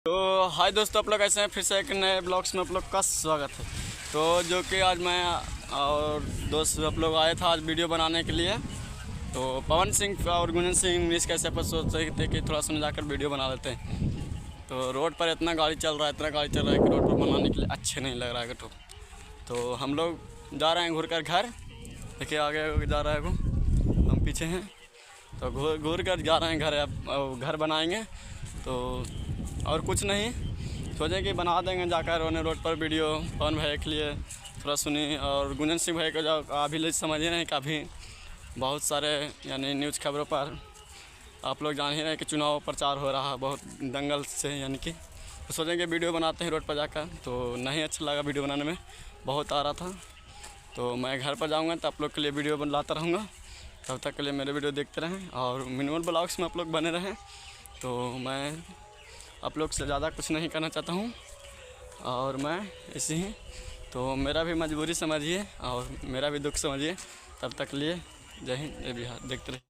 तो हाय दोस्तों, आप लोग कैसे हैं। फिर से एक नए ब्लॉग्स में आप लोग का स्वागत है। तो जो कि आज मैं और दोस्त आप लोग आए था आज वीडियो बनाने के लिए। तो पवन सिंह और गुंजन सिंह मिस कैसे अपन सोच रहे थे कि थोड़ा सा जाकर वीडियो बना लेते हैं। तो रोड पर इतना गाड़ी चल रहा है कि रोड पर बनाने के लिए अच्छे नहीं लग रहा है। तो हम लोग जा रहे हैं घूर कर घर। देखिए आगे जा रहा है वो, हम पीछे हैं। तो घूर कर जा रहे हैं घर। अब घर बनाएंगे तो और कुछ नहीं, सोचे कि बना देंगे जाकर उन्हें रोड पर वीडियो। पवन भाई के लिए थोड़ा सुनी और गुंजन सिंह भाई को जो अभी ले समझ ही रहे हैं। काफ़ी बहुत सारे यानी न्यूज़ खबरों पर आप लोग जान ही रहे हैं कि चुनाव प्रचार हो रहा है बहुत दंगल से, यानी कि तो सोचें कि वीडियो बनाते हैं रोड पर जाकर। तो नहीं अच्छा लगा वीडियो बनाने में, बहुत आ रहा था। तो मैं घर पर जाऊँगा तो आप लोग के लिए वीडियो बनाता रहूँगा। तब तक के लिए मेरे वीडियो देखते रहें और मिनिमल ब्लॉग्स में आप लोग बने रहें। तो मैं आप लोग से ज़्यादा कुछ नहीं करना चाहता हूँ और मैं इसी ही, तो मेरा भी मजबूरी समझिए और मेरा भी दुख समझिए। तब तक लिए जय हिंद जय बिहार, देखते रहिए।